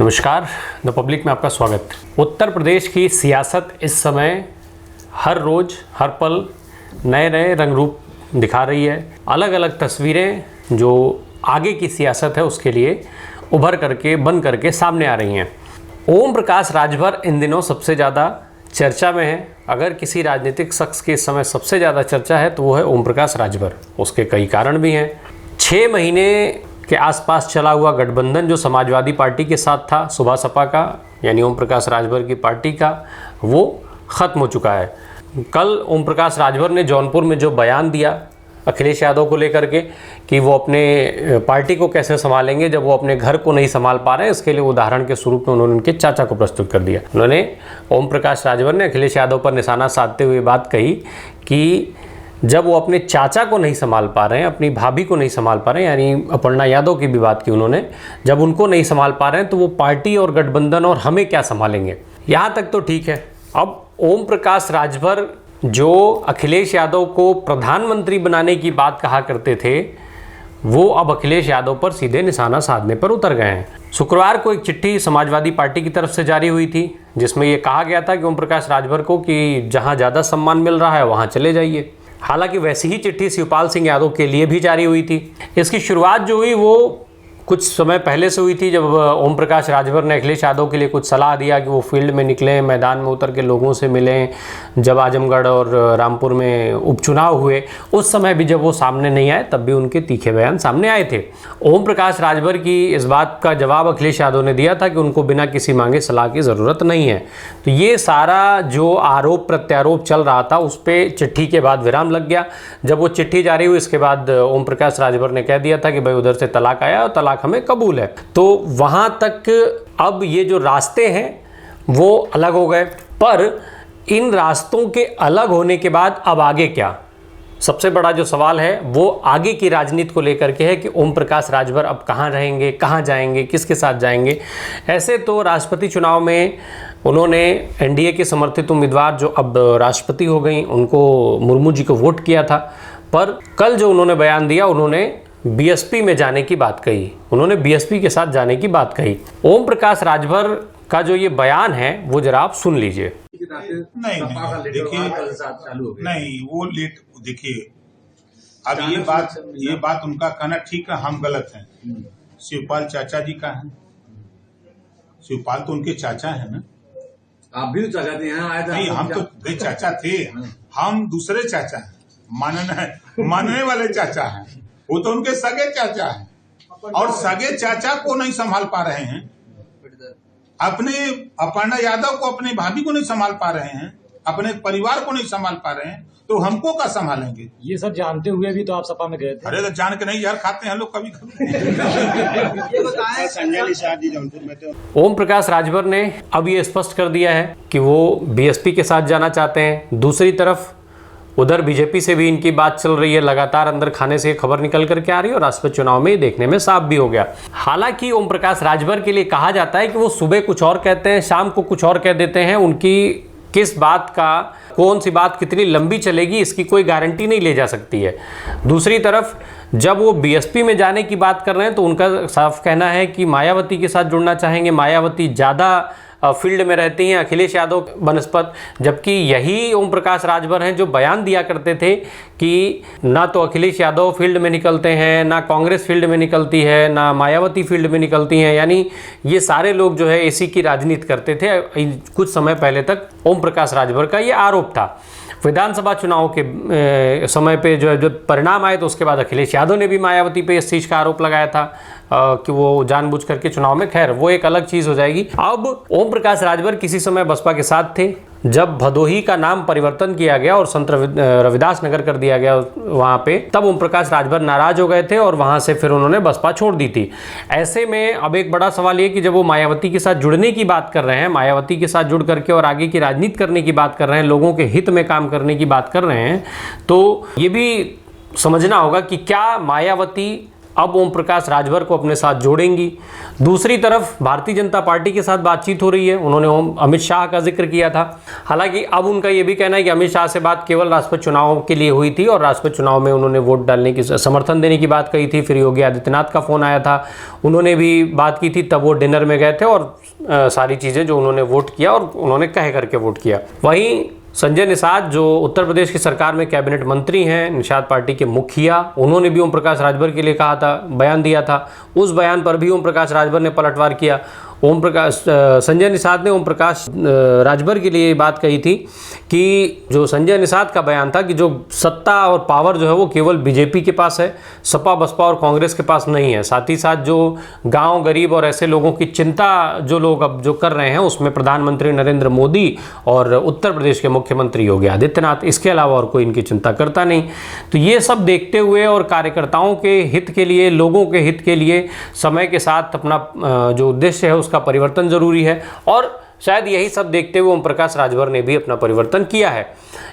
नमस्कार, the public में आपका स्वागत। उत्तर प्रदेश की सियासत इस समय हर रोज़ हर पल नए नए रंग रूप दिखा रही है। अलग अलग तस्वीरें जो आगे की सियासत है उसके लिए उभर करके बन करके सामने आ रही हैं। ओम प्रकाश राजभर इन दिनों सबसे ज़्यादा चर्चा में है। अगर किसी राजनीतिक शख्स के इस समय सबसे ज़्यादा चर्चा है तो वो है ओम प्रकाश राजभर। उसके कई कारण भी हैं। 6 महीने के आसपास चला हुआ गठबंधन जो समाजवादी पार्टी के साथ था, सुबह सपा का यानी ओम प्रकाश राजभर की पार्टी का, वो ख़त्म हो चुका है। कल ओम प्रकाश राजभर ने जौनपुर में जो बयान दिया अखिलेश यादव को लेकर के कि वो अपने पार्टी को कैसे संभालेंगे जब वो अपने घर को नहीं संभाल पा रहे हैं, इसके लिए उदाहरण के स्वरूप में उन्होंने उनके चाचा को प्रस्तुत कर दिया। उन्होंने ओम प्रकाश राजभर ने अखिलेश यादव पर निशाना साधते हुए बात कही कि जब वो अपने चाचा को नहीं संभाल पा रहे हैं, अपनी भाभी को नहीं संभाल पा रहे हैं, यानी अपर्णा यादव की भी बात की उन्होंने, जब उनको नहीं संभाल पा रहे हैं तो वो पार्टी और गठबंधन और हमें क्या संभालेंगे। यहाँ तक तो ठीक है। अब ओम प्रकाश राजभर जो अखिलेश यादव को प्रधानमंत्री बनाने की बात कहा करते थे, वो अब अखिलेश यादव पर सीधे निशाना साधने पर उतर गए हैं। शुक्रवार को एक चिट्ठी समाजवादी पार्टी की तरफ से जारी हुई थी जिसमें ये कहा गया था कि ओम प्रकाश राजभर को कि जहाँ ज़्यादा सम्मान मिल रहा है वहाँ चले जाइए। हालांकि वैसी ही चिट्ठी शिवपाल सिंह यादव के लिए भी जारी हुई थी। इसकी शुरुआत जो हुई वो कुछ समय पहले से हुई थी जब ओम प्रकाश राजभर ने अखिलेश यादव के लिए कुछ सलाह दिया कि वो फील्ड में निकलें, मैदान में उतर के लोगों से मिलें। जब आजमगढ़ और रामपुर में उपचुनाव हुए उस समय भी जब वो सामने नहीं आए तब भी उनके तीखे बयान सामने आए थे। ओम प्रकाश राजभर की इस बात का जवाब अखिलेश यादव ने दिया था कि उनको बिना किसी मांगे सलाह की ज़रूरत नहीं है। तो ये सारा जो आरोप प्रत्यारोप चल रहा था उस पर चिट्ठी के बाद विराम लग गया। जब वो चिट्ठी जारी हुई इसके बाद ओम प्रकाश राजभर ने कह दिया था कि भाई उधर से तलाक आया और तलाक हमें कबूल है। तो वहां तक अब ये जो रास्ते हैं वो अलग हो गए, पर इन रास्तों के अलग होने के बाद अब आगे क्या? सबसे बड़ा जो सवाल है वो आगे की राजनीति को लेकर के है कि ओम प्रकाश राजभर अब कहाँ रहेंगे, कहाँ जाएंगे, किसके साथ जाएंगे। ऐसे तो राष्ट्रपति चुनाव में उन्होंने एनडीए के समर्थित उम्मीदवार जो अब राष्ट्रपति हो गई उनको, मुर्मू जी को वोट किया था। पर कल जो उन्होंने बयान दिया, उन्होंने बीएसपी में जाने की बात कही, उन्होंने बीएसपी के साथ जाने की बात कही। ओम प्रकाश राजभर का जो ये बयान है वो जरा आप सुन लीजिए। नहीं देखिए, नहीं वो लेट, देखिए अब ये बात उनका कहना ठीक है, हम गलत हैं। शिवपाल चाचा जी का है, शिवपाल तो उनके चाचा है ना। आप भी तो चाचा थे, यहाँ आए थे? नहीं, हम तो गए चाचा थे, हम दूसरे चाचा हैं, मानने वाले चाचा हैं। वो तो उनके सगे चाचा हैं और सगे चाचा को नहीं संभाल पा रहे हैं, अपने अपर्णा यादव को, अपनी भाभी को नहीं संभाल पा रहे हैं, अपने परिवार को नहीं संभाल पा रहे हैं, तो हमको क्या संभालेंगे? ये सब जानते हुए भी तो आप सपा में गए थे। अरे तो जान के नहीं यार, खाते हैं लोग कभी कभी। ओम प्रकाश राजभर ने अब ये स्पष्ट कर दिया है कि वो बीएसपी के साथ जाना चाहते हैं। दूसरी तरफ उधर बीजेपी से भी इनकी बात चल रही है, लगातार अंदर खाने से खबर निकल करके आ रही है और राष्ट्रपति चुनाव में देखने में साफ भी हो गया। हालांकि ओम प्रकाश राजभर के लिए कहा जाता है कि वो सुबह कुछ और कहते हैं, शाम को कुछ और कह देते हैं। उनकी किस बात का, कौन सी बात कितनी लंबी चलेगी इसकी कोई गारंटी नहीं ले जा सकती है। दूसरी तरफ जब वो बीएसपी में जाने की बात कर रहे हैं तो उनका साफ कहना है कि मायावती के साथ जुड़ना चाहेंगे। मायावती ज़्यादा फील्ड में रहती हैं अखिलेश यादव बनस्पत, जबकि यही ओम प्रकाश राजभर हैं जो बयान दिया करते थे कि ना तो अखिलेश यादव फील्ड में निकलते हैं, ना कांग्रेस फील्ड में निकलती है, ना मायावती फील्ड में निकलती हैं। यानी ये सारे लोग जो है इसी की राजनीति करते थे। कुछ समय पहले तक ओम प्रकाश राजभर का ये आरोप था। विधानसभा चुनाव के समय पे जो परिणाम आए तो उसके बाद अखिलेश यादव ने भी मायावती पे इस चीज़ का आरोप लगाया था कि वो जानबूझ करके चुनाव में, खैर वो एक अलग चीज़ हो जाएगी। अब ओम प्रकाश राजभर किसी समय बसपा के साथ थे। जब भदोही का नाम परिवर्तन किया गया और संत रविदास नगर कर दिया गया वहाँ पे, तब ओम प्रकाश राजभर नाराज हो गए थे और वहाँ से फिर उन्होंने बसपा छोड़ दी थी। ऐसे में अब एक बड़ा सवाल ये कि जब वो मायावती के साथ जुड़ने की बात कर रहे हैं, मायावती के साथ जुड़ करके और आगे की राजनीति करने की बात कर रहे हैं, लोगों के हित में काम करने की बात कर रहे हैं, तो ये भी समझना होगा कि क्या मायावती अब ओम प्रकाश राजभर को अपने साथ जोड़ेंगी। दूसरी तरफ भारतीय जनता पार्टी के साथ बातचीत हो रही है, उन्होंने अमित शाह का जिक्र किया था। हालांकि अब उनका ये भी कहना है कि अमित शाह से बात केवल राष्ट्रपति चुनाव के लिए हुई थी और राष्ट्रपति चुनाव में उन्होंने वोट डालने की, समर्थन देने की बात कही थी। फिर योगी आदित्यनाथ का फोन आया था, उन्होंने भी बात की थी, तब वो डिनर में गए थे और सारी चीज़ें जो उन्होंने वोट किया और उन्होंने कह करके वोट किया। वहीं संजय निषाद जो उत्तर प्रदेश की सरकार में कैबिनेट मंत्री हैं, निषाद पार्टी के मुखिया, उन्होंने भी ओम प्रकाश राजभर के लिए कहा था, बयान दिया था। उस बयान पर भी ओम प्रकाश राजभर ने पलटवार किया। संजय निषाद ने ओम प्रकाश राजभर के लिए बात कही थी कि जो संजय निषाद का बयान था कि जो सत्ता और पावर जो है वो केवल बीजेपी के पास है, सपा बसपा और कांग्रेस के पास नहीं है। साथ ही साथ जो गांव गरीब और ऐसे लोगों की चिंता जो लोग अब जो कर रहे हैं उसमें प्रधानमंत्री नरेंद्र मोदी और उत्तर प्रदेश के मुख्यमंत्री योगी आदित्यनाथ, इसके अलावा और कोई इनकी चिंता करता नहीं। तो ये सब देखते हुए और कार्यकर्ताओं के हित के लिए, लोगों के हित के लिए समय के साथ अपना जो उद्देश्य है उसका परिवर्तन जरूरी है और शायद यही सब देखते हुए ओम प्रकाश राजभर ने भी अपना परिवर्तन किया है।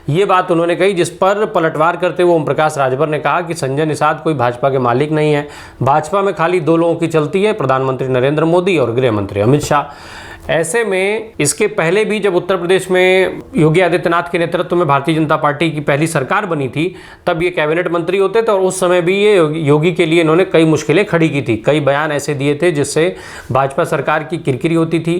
ये बात उन्होंने कही, जिस पर पलटवार करते हुए ओम प्रकाश राजभर ने कहा कि संजय निषाद कोई भाजपा के मालिक नहीं है, भाजपा में खाली दो लोगों की चलती है, प्रधानमंत्री नरेंद्र मोदी और गृह मंत्री अमित शाह। ऐसे में इसके पहले भी जब उत्तर प्रदेश में योगी आदित्यनाथ के नेतृत्व में भारतीय जनता पार्टी की पहली सरकार बनी थी, तब ये कैबिनेट मंत्री होते थे और उस समय भी ये योगी के लिए इन्होंने कई मुश्किलें खड़ी की थी, कई बयान ऐसे दिए थे जिससे भाजपा सरकार की किरकिरी होती थी,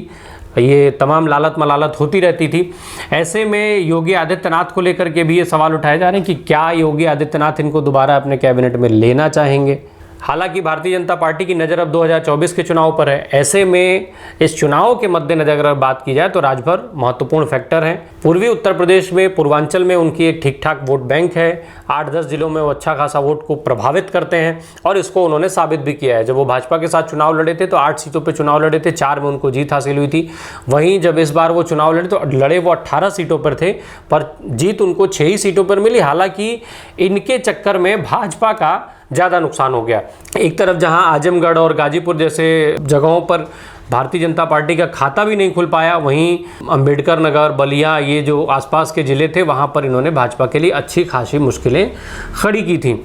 ये तमाम लालत मलालत होती रहती थी। ऐसे में योगी आदित्यनाथ को लेकर के भी ये सवाल उठाए जा रहे हैं कि क्या योगी आदित्यनाथ इनको दोबारा अपने कैबिनेट में लेना चाहेंगे। हालांकि भारतीय जनता पार्टी की नज़र अब 2024 के चुनाव पर है। ऐसे में इस चुनाव के मद्देनजर अगर बात की जाए तो राजभर महत्वपूर्ण फैक्टर हैं। पूर्वी उत्तर प्रदेश में, पूर्वांचल में उनकी एक ठीक ठाक वोट बैंक है, 8-10 जिलों में वो अच्छा खासा वोट को प्रभावित करते हैं और इसको उन्होंने साबित भी किया है। जब वो भाजपा के साथ चुनाव लड़े थे तो 8 सीटों पर चुनाव लड़े थे, 4 में उनको जीत हासिल हुई थी। वहीं जब इस बार वो चुनाव लड़े तो लड़े वो 18 सीटों पर थे, पर जीत उनको 6 ही सीटों पर मिली। हालांकि इनके चक्कर में भाजपा का ज़्यादा नुकसान हो गया। एक तरफ जहां आजमगढ़ और गाजीपुर जैसे जगहों पर भारतीय जनता पार्टी का खाता भी नहीं खुल पाया, वहीं अंबेडकर नगर, बलिया, ये जो आसपास के ज़िले थे वहां पर इन्होंने भाजपा के लिए अच्छी खासी मुश्किलें खड़ी की थी।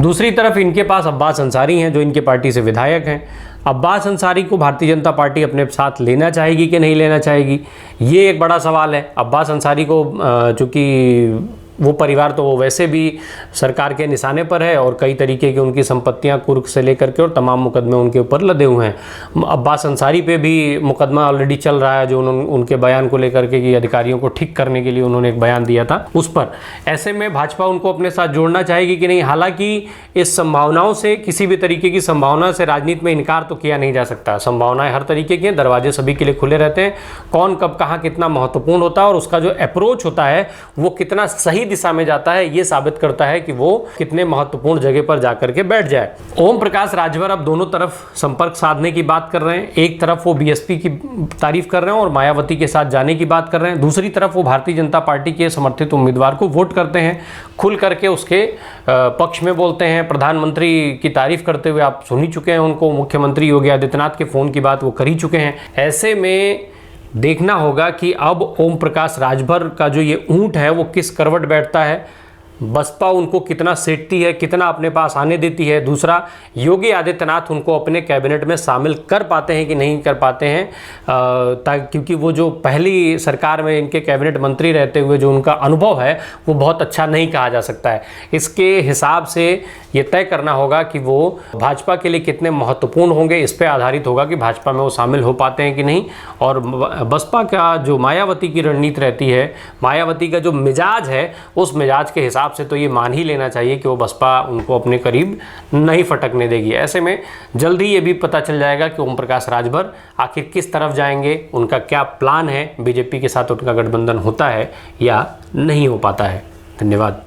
दूसरी तरफ इनके पास अब्बास अंसारी हैं जो इनके पार्टी से विधायक हैं। अब्बास अंसारी को भारतीय जनता पार्टी अपने साथ लेना चाहेगी कि नहीं लेना चाहेगी, ये एक बड़ा सवाल है। अब्बास अंसारी को चूँकि वो परिवार तो वो वैसे भी सरकार के निशाने पर है और कई तरीके की उनकी संपत्तियां कुर्क से लेकर के और तमाम मुकदमे उनके ऊपर लदे हुए हैं। अब्बास अंसारी पे भी मुकदमा ऑलरेडी चल रहा है, जो उनके बयान को लेकर के कि अधिकारियों को ठीक करने के लिए उन्होंने एक बयान दिया था उस पर। ऐसे में भाजपा उनको अपने साथ जोड़ना चाहेगी कि नहीं। हालांकि इस संभावनाओं से, किसी भी तरीके की संभावना से राजनीति में इनकार तो किया नहीं जा सकता। संभावनाएं हर तरीके की हैं, दरवाजे सभी के लिए खुले रहते हैं। कौन कब कहाँ कितना महत्वपूर्ण होता है और उसका जो अप्रोच होता है वो कितना सही दिशा में जाता है, ये साबित करता है कि वो कितने महत्वपूर्ण जगह पर जाकर के बैठ जाए। ओम प्रकाश राजभर अब दोनों तरफ संपर्क साधने की बात कर रहे हैं। एक तरफ वो बीएसपी की तारीफ कर रहे हैं और मायावती के साथ जाने की बात कर रहे हैं, दूसरी तरफ वो भारतीय जनता पार्टी के समर्थित उम्मीदवार को वोट करते हैं, खुल करके उसके पक्ष में बोलते हैं। प्रधानमंत्री की तारीफ करते हुए आप सुन ही चुके हैं उनको, मुख्यमंत्री योगी आदित्यनाथ के फोन की बात वो कर ही चुके हैं। ऐसे में देखना होगा कि अब ओम प्रकाश राजभर का जो ये ऊंट है वो किस करवट बैठता है, बसपा उनको कितना सेटती है, कितना अपने पास आने देती है। दूसरा, योगी आदित्यनाथ उनको अपने कैबिनेट में शामिल कर पाते हैं कि नहीं कर पाते हैं, क्योंकि वो जो पहली सरकार में इनके कैबिनेट मंत्री रहते हुए जो उनका अनुभव है वो बहुत अच्छा नहीं कहा जा सकता है। इसके हिसाब से ये तय करना होगा कि वो भाजपा के लिए कितने महत्वपूर्ण होंगे, इस पर आधारित होगा कि भाजपा में वो शामिल हो पाते हैं कि नहीं। और बसपा का जो मायावती की रणनीति रहती है, मायावती का जो मिजाज है, उस मिजाज के हिसाब से तो ये मान ही लेना चाहिए कि वो बसपा उनको अपने करीब नहीं फटकने देगी। ऐसे में जल्द ही ये भी पता चल जाएगा कि ओम प्रकाश राजभर आखिर किस तरफ जाएंगे, उनका क्या प्लान है, बीजेपी के साथ उनका गठबंधन होता है या नहीं हो पाता है। धन्यवाद।